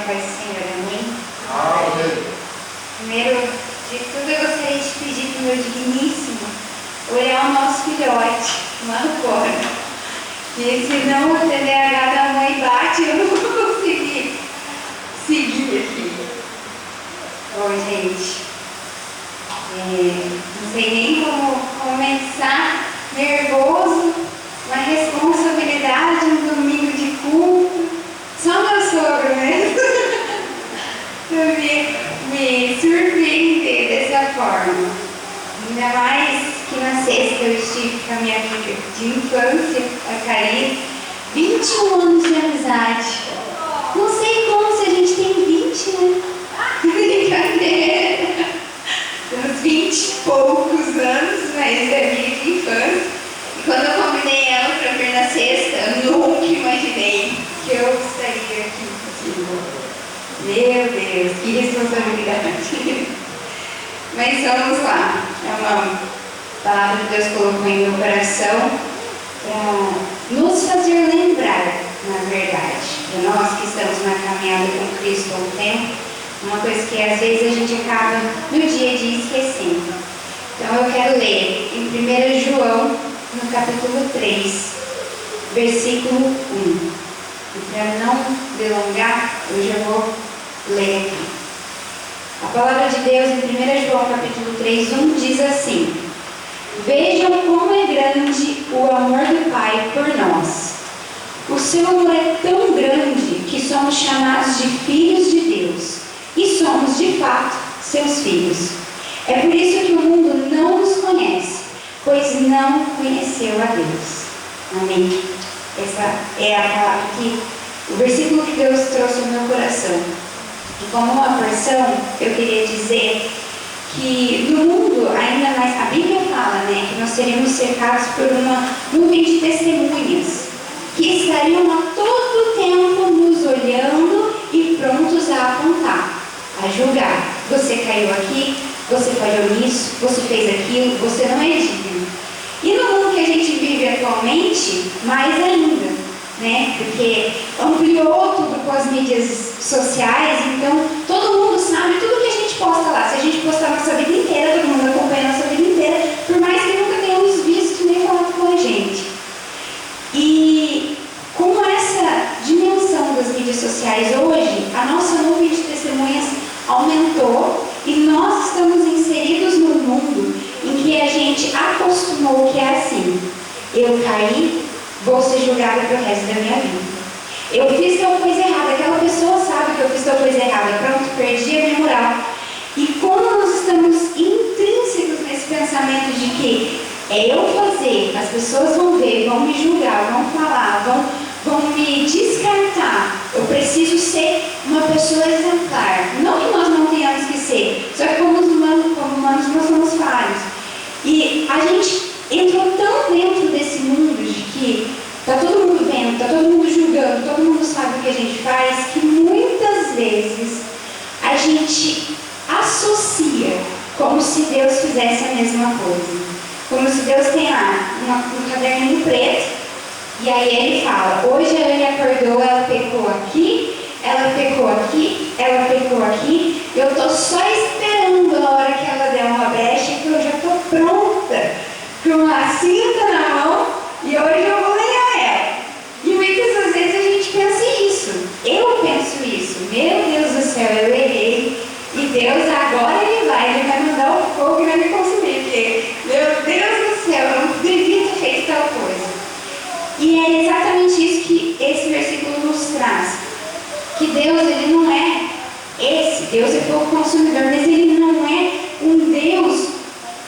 paz do Senhor, amém? Amém. Primeiro de tudo, eu gostaria de pedir para o meu digníssimo olhar o nosso filhote lá fora. E senão o TDAH da mãe bate e eu não vou conseguir seguir aqui. Oi, gente. Não sei nem como começar. Nervoso, uma responsabilidade, um domingo de culto. Só meu sogro mesmo me surpreender dessa forma. Ainda mais que na sexta eu estive com a minha amiga de infância, a Karine, 21 anos de amizade. Não sei como, se a gente tem 20, né? Brincadeira. Uns 20 e poucos anos, mas é amiga de infância. E quando eu convidei ela para vir na sexta, eu nunca imaginei que eu estaria aqui contigo. Meu Deus, que responsabilidade. Mas vamos lá. É uma palavra que Deus colocou em meu coração para nos fazer lembrar, na verdade, para nós que estamos na caminhada com Cristo há um tempo, uma coisa que às vezes a gente acaba no dia a dia esquecendo. Então eu quero ler em 1 João, no capítulo 3, versículo 1. E para não delongar, eu já vou ler aqui. A palavra de Deus em 1 João capítulo 3, 1 diz assim: Vejam como é grande o amor do Pai por nós. O seu amor é tão grande que somos chamados de filhos de Deus. E somos de fato seus filhos. É por isso que o mundo não nos conhece, pois não conheceu a Deus. Amém. Essa é a palavra o versículo que Deus trouxe ao meu coração. E como uma porção, eu queria dizer que no mundo, ainda mais, a Bíblia fala, né, que nós seríamos cercados por uma nuvem de testemunhas, que estariam a todo tempo nos olhando e prontos a apontar, a julgar. Você caiu aqui, você falhou nisso, você fez aquilo, você não é digno. E no mundo que a gente vive atualmente, mais ainda, né? Porque ampliou tudo com as mídias sociais, então todo mundo sabe tudo que a gente posta lá. Se a gente postar a nossa vida inteira, todo mundo acompanha a nossa vida inteira, por mais que nunca tenhamos visto nem falado com a gente. E com essa dimensão das mídias sociais hoje, a nossa nuvem de testemunhas aumentou e nós estamos inseridos num mundo em que a gente acostumou que é assim: eu caí, vou ser julgada pelo resto da minha vida. Eu fiz tal coisa errada, aquela pessoa sabe que eu fiz tal coisa errada, pronto, perdi a minha moral. E como nós estamos intrínsecos nesse pensamento de que é eu fazer, as pessoas vão ver, vão me julgar, vão falar, vão me descartar. Eu preciso ser uma pessoa exemplar. Não que nós não tenhamos que ser, só que como humanos nós somos falhos. E a gente entrou tão dentro desse mundo de que está todo mundo vendo, está todo mundo julgando, todo mundo sabe o que a gente faz, que muitas vezes a gente associa como se Deus fizesse a mesma coisa. Como se Deus tem lá um caderninho preto, e aí ele fala: hoje a Anne acordou, ela pecou aqui, ela pecou aqui, ela pecou aqui, eu estou só esperando a hora que ela der uma brecha, que eu já estou pronta, com uma cinta na mão, e hoje eu vou lenhar ela. E muitas das vezes a gente pensa isso, eu penso isso: meu Deus do céu, eu errei, e Deus agora ele vai mandar o fogo e vai me consumir, porque, meu Deus do céu, eu não devia ter feito tal coisa. E é exatamente isso que esse versículo nos traz, que Deus, ele não é esse, Deus é fogo consumidor, mas ele não é um Deus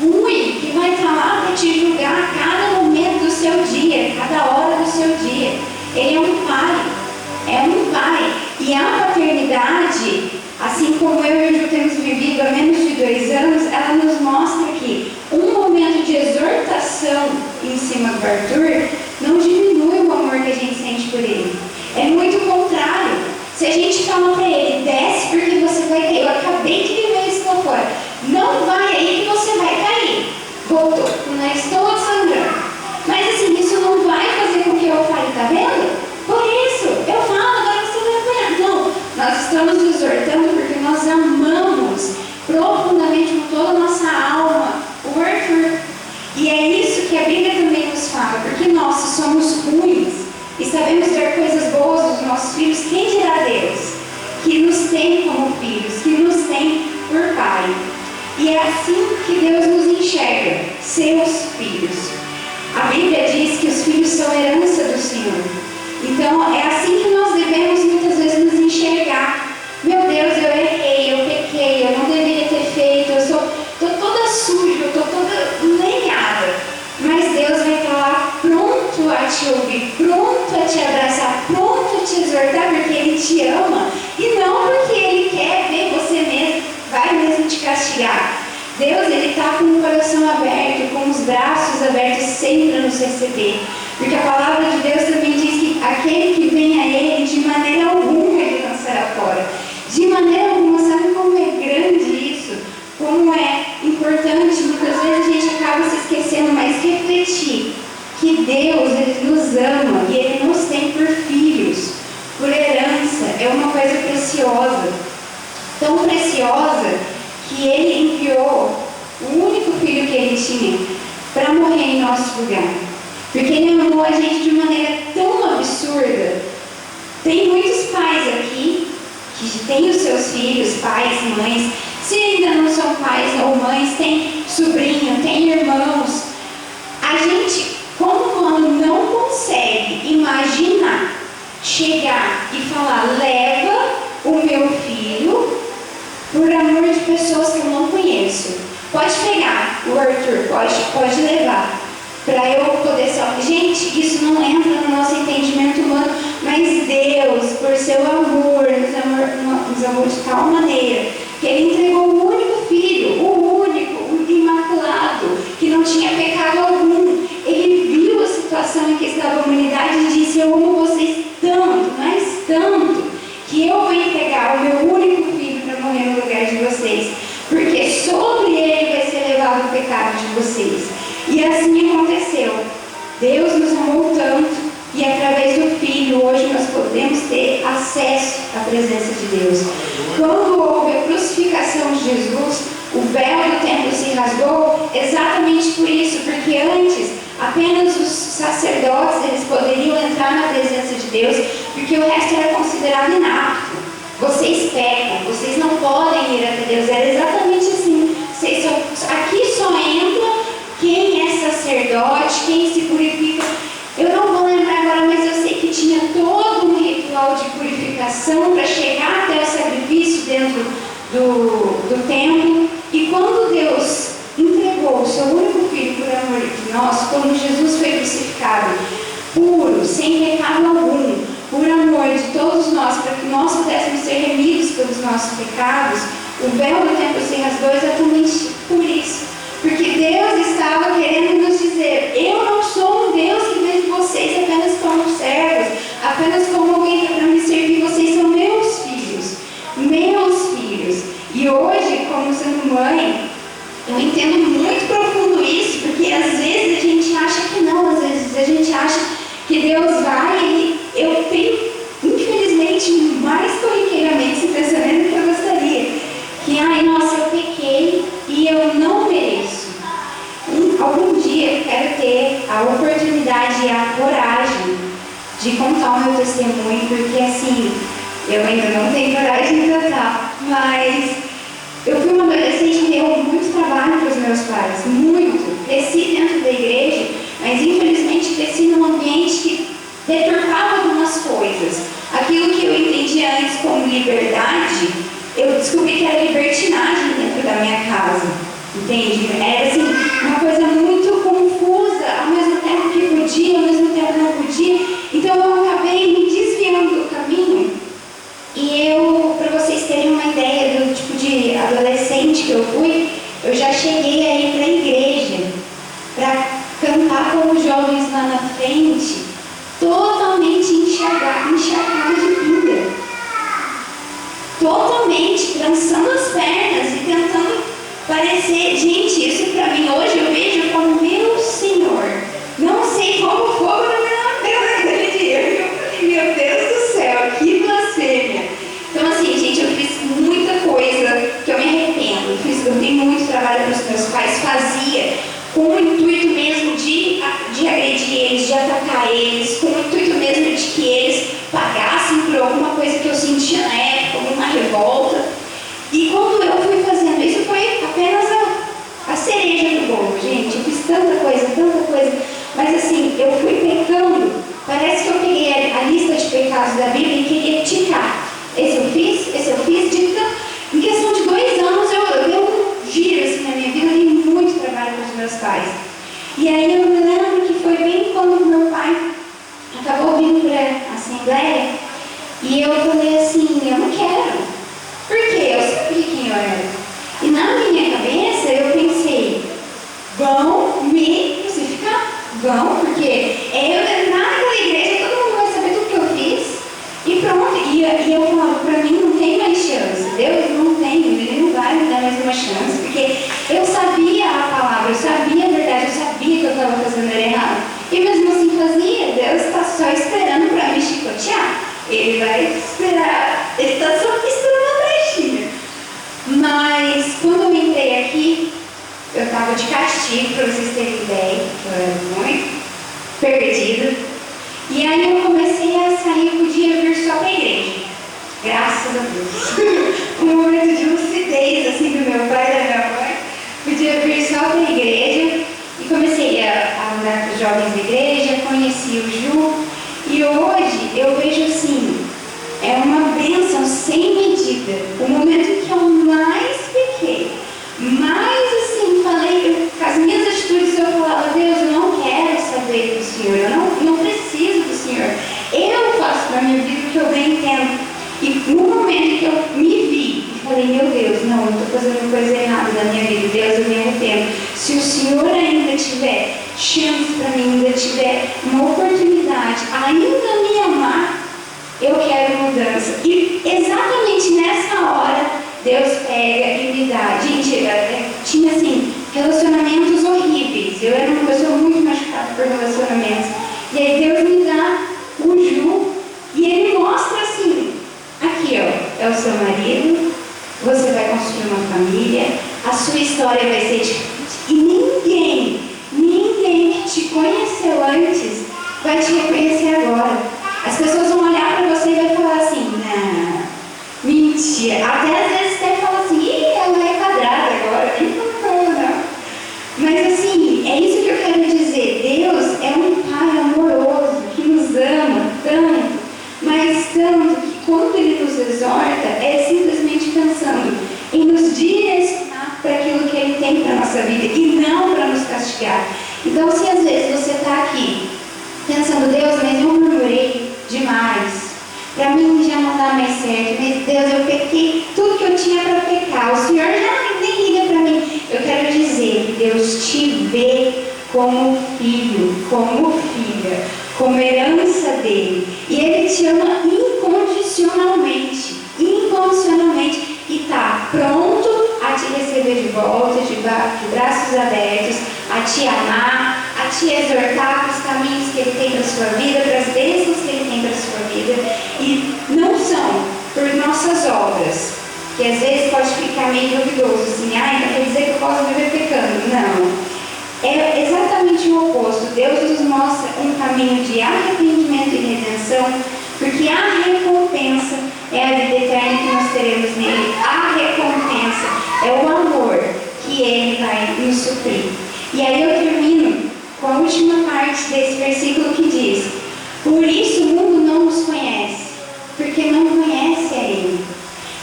ruim, que vai estar lá para te julgar a cada momento do seu dia, cada hora do seu dia. Ele é um pai, e a paternidade, assim como eu e o Ju temos vivido há menos de 2 anos, ela nos mostra que um momento de exortação em cima do Arthur não diminui o amor que a gente sente por ele. É muito o contrário. Se a gente fala para ele: desce porque você vai cair, eu acabei de viver isso lá fora, não vai aí que você vai cair. Voltou, não estou sangrando. Mas assim, isso não vai fazer com que eu fale: tá vendo? Por isso, eu falo, agora você vai apanhar. Não, nós estamos nos exortando porque nós amamos profundamente com toda a nossa alma o Arthur. E é isso que a Bíblia também nos fala, porque nós, se somos ruins e sabemos ter coisas boas dos nossos filhos, quem dirá Deus, que nos tem como filhos, que nos tem por pai? E é assim que Deus nos enxerga, seus filhos. A Bíblia diz que os filhos são herança do Senhor. Então é assim que nós devemos muitas vezes nos enxergar. Meu Deus, eu errei, eu pequei, eu não deveria ter feito, eu estou toda suja, eu estou toda lenhada. Mas Deus vai estar lá pronto a te ouvir, pronto a te abraçar, pronto a te exortar, porque Ele te ama. E não porque Ele quer ver você mesmo, vai mesmo te castigar. Deus, Ele está com o coração aberto, com os braços abertos, sempre a nos receber. Porque a palavra de Deus também diz que aquele que vem a Ele, de maneira alguma Ele lançará fora. De maneira alguma, sabe como é grande isso? Como é importante, muitas vezes a gente acaba se esquecendo, mas refletir que Deus, Ele nos ama e Ele nos tem por filhos, por herança, é uma coisa preciosa. Tão preciosa que Ele enviou o único filho que Ele tinha para morrer em nosso lugar. Porque Ele amou a gente de maneira tão absurda. Tem muitos pais aqui que têm os seus filhos, pais, mães. Se ainda não são pais ou mães, tem sobrinho, tem irmãos. A gente, como quando não consegue imaginar, chegar e falar, leva o meu filho por amor de pessoas que eu não conheço. Pode pegar o Arthur, pode levar. Para eu poder só... Gente, isso não entra no nosso entendimento humano, mas Deus, por seu amor, nos amou de tal maneira que Ele entregou o único filho, o único, o imaculado, que não tinha pecado algum. Ele viu a situação em que estava a humanidade e disse, eu amo vocês tanto, mas tanto, que eu vou entregar o meu único filho para morrer no lugar de vocês, porque sobre ele vai ser levado o pecado de vocês. E assim aconteceu. Deus nos amou tanto e através do Filho hoje nós podemos ter acesso à presença de Deus. Quando houve a crucificação de Jesus, o véu do templo se rasgou exatamente por isso, porque antes apenas os sacerdotes eles poderiam entrar na presença de Deus, porque o resto era considerado inapto. Vocês pecam, vocês não podem ir até Deus. Era exatamente assim. Aqui só entra quem é sacerdote, quem se purifica. Eu não vou lembrar agora, mas eu sei que tinha todo um ritual de purificação para chegar até o sacrifício dentro do templo. E quando Deus entregou o seu único filho por amor de nós, quando Jesus foi crucificado, puro, sem pecado algum, por amor de todos nós, para que nós pudéssemos ser remidos pelos nossos pecados, o véu do templo se rasgou exatamente por isso. Porque Deus estava querendo nos dizer, eu não sou um Deus que vejo vocês apenas como servos, apenas como alguém que é para me servir, vocês são meus filhos. Meus filhos. E hoje, como sendo mãe, eu entendo muito profundo isso, porque às vezes a gente acha que não, às vezes a gente acha que Deus vai e eu tenho, infelizmente, mais corriqueiramente esse pensamento que eu gostaria. Que, ai, nossa, eu pequei e eu não mereço. Algum dia eu quero ter a oportunidade e a coragem de contar o meu testemunho, porque assim, eu ainda não tenho coragem de contar, mas eu fui uma adolescente que deu muito trabalho para os meus pais, muito. Cresci dentro da igreja, mas infelizmente cresci num ambiente que deturpava algumas coisas. Aquilo que eu entendia antes como liberdade, eu descobri que era libertinagem dentro da minha casa. Entende? Era assim, uma coisa muito confusa, ao mesmo tempo que podia, ao mesmo tempo não podia. Então eu acabei me desviando do caminho. E para vocês terem uma ideia do tipo de adolescente que eu fui, eu já cheguei aí para a igreja, para cantar com os jovens lá na frente, totalmente encharcada de pinga. Totalmente, trançando as pernas e tentando parecer, gente, isso pra mim hoje eu vejo como meu Senhor. Não sei como fogo não me bateu naquele dia. Eu falei, meu Deus do céu, que blasfêmia. Então assim, fiz muita coisa que eu me arrependo. Eu dei muito trabalho para os meus pais, fazia com o intuito mesmo de agredir eles, de atacar eles, com o intuito mesmo de que eles pagassem por alguma coisa que eu sentia na época, alguma revolta. E quando eu fui fazendo isso, foi apenas a cereja do bolo, gente. Eu fiz tanta coisa, mas assim, eu fui pecando. Parece que eu peguei a lista de pecados da Bíblia e queria ticar. Esse eu fiz, em questão de 2 anos eu dei um giro assim, na minha vida, eu dei muito trabalho para os meus pais. E aí eu me lembro que foi bem quando meu pai acabou vindo para a Assembleia e eu falei assim, eu não quero. Por quê? Eu sabia quem eu era. E na minha cabeça eu pensei, vão me crucificar? Vão, porque eu entrar naquela igreja, todo mundo vai saber tudo que eu fiz. E pronto, e eu falava, pra mim não tem mais chance. Deus não tem, Ele não vai me dar mais uma chance. Porque eu sabia a palavra, eu sabia a verdade, eu sabia que eu estava fazendo errado. E mesmo assim fazia. Deus está só esperando para me chicotear. Ele vai esperar, Ele está só esperando a brechinha. Mas quando eu entrei aqui, eu estava de castigo, para vocês terem ideia. Eu era muito perdida. E aí eu comecei a sair, eu podia vir só para a igreja. Graças a Deus. Um momento de lucidez assim do meu pai e da minha mãe. Podia vir só para a igreja. E comecei a andar com os jovens da igreja, conheci o Ju. E hoje eu vejo assim, é uma bênção sem medida. O momento que eu mais pequei, mais assim, falei, com as minhas atitudes eu falava, Deus, eu não quero saber do Senhor, eu não preciso do Senhor. Eu faço na minha vida o que eu bem entendo. E no momento que eu me vi, falei, meu Deus, não, eu estou fazendo coisa errada na minha vida, Deus, eu me arrependo. Se o Senhor ainda tiver chance para mim, ainda tiver uma oportunidade, ainda me amar, eu quero mudança. E exatamente nessa hora, Deus pega e me dá. Gente, tinha assim, relacionamentos horríveis. Eu era uma pessoa muito machucada por relacionamentos. E aí Deus me dá o Ju e Ele mostra assim, aqui ó, é o seu marido, você vai construir uma família, a sua história vai ser diferente. E ninguém que te conheceu antes vai te reconhecer agora. As pessoas vão olhar para você e vai falar assim, não, mentira. Até às vezes até fala assim, ih, ela é quadrada agora, não fala não. Mas assim, é isso que eu quero dizer. Deus é um Pai amoroso, que nos ama tanto, mas tanto que quando Ele nos exorta, é simplesmente pensando em nos direcionar para aquilo que Ele tem para a nossa vida e não para nos castigar. Então, se às vezes você está aqui pensando, Deus, mas eu murmurei demais, para mim já não dá mais certo, mas Deus, eu pequei tudo que eu tinha para pecar, o Senhor já nem liga para mim. Eu quero dizer que Deus te vê como filho, como filha, como herança dele, e Ele te ama incondicionalmente, e está pronto a te receber de volta, de braços abertos, a te amar, a te exortar para os caminhos que Ele tem para a sua vida, para as bênçãos que Ele tem para a sua vida, e não são por nossas obras, que às vezes pode ficar meio duvidoso, assim, então quer dizer que eu posso viver pecando. Não. É exatamente o oposto. Deus nos mostra um caminho de arrependimento e redenção, porque a recompensa é a vida eterna que nós teremos nele. A recompensa é o amor que Ele vai nos suprir. E aí eu termino com a última parte desse versículo que diz: por isso o mundo não nos conhece, porque não conhece a Ele.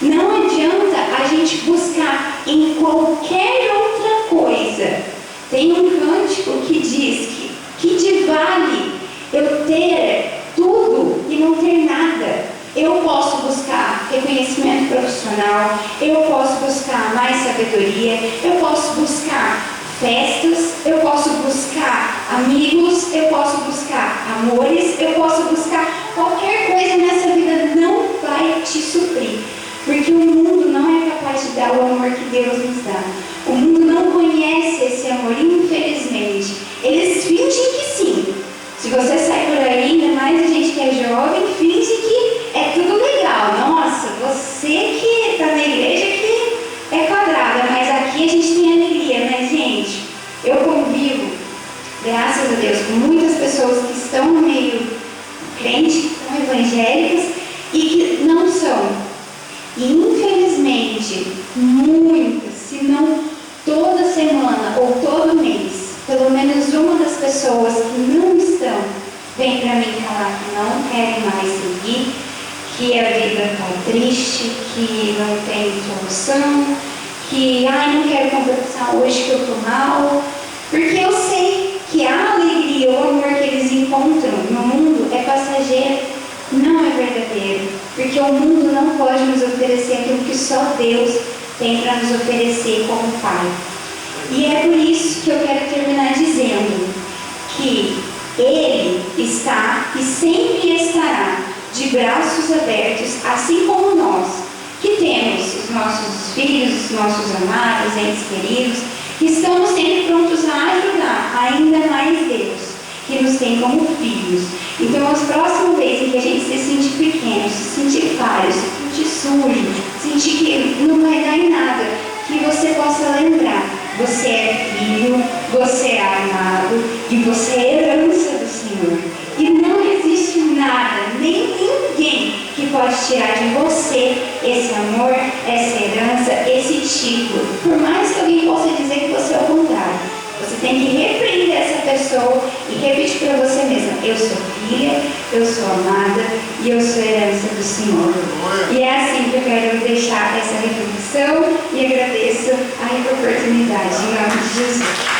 Não adianta a gente buscar em qualquer outra coisa. Tem um cântico que diz que de vale eu ter tudo e não ter nada. Eu posso buscar reconhecimento profissional, eu posso buscar mais sabedoria, eu posso buscar festas, eu posso buscar amigos, eu posso buscar amores, eu posso buscar qualquer coisa nessa vida, não vai te suprir. Porque o mundo não é capaz de dar o amor que Deus nos dá. O mundo não conhece esse amor, infelizmente. Eles fingem que sim. Se você sai por aí, ainda mais a gente que é jovem, finge que é tudo legal. Nossa, você que hoje, muitas, se não toda semana ou todo mês, pelo menos uma das pessoas que não estão, vem para mim falar que não querem mais seguir, que a vida está triste, que não tem solução, que não quero conversar hoje que eu estou mal, porque eu sei que a alegria, o amor que eles encontram no mundo é passageiro, não é verdadeiro, porque o mundo não pode nos oferecer aquilo que só Deus tem para nos oferecer como Pai. E é por isso que eu quero terminar dizendo que Ele está e sempre estará de braços abertos, assim como nós, que temos os nossos filhos, os nossos amados, entes queridos, que estamos sempre prontos a ajudar ainda mais Deus, que nos tem como filhos. Então, as próximas vezes em que a gente se sentir pequeno, se sentir falho, se sentir sujo, sentir que não vai dar em nada, que você possa lembrar: você é filho, você é amado e você é herança do Senhor. E não existe nada, nem ninguém que pode tirar de você esse amor, essa herança, esse título. Por mais que alguém possa dizer que você é o contrário, você tem que repreender essa pessoa e repetir para você mesma: eu sou filha, eu sou amada e eu sou herança do Senhor. E é assim que eu quero deixar essa reflexão e agradeço a oportunidade. Em nome de Jesus.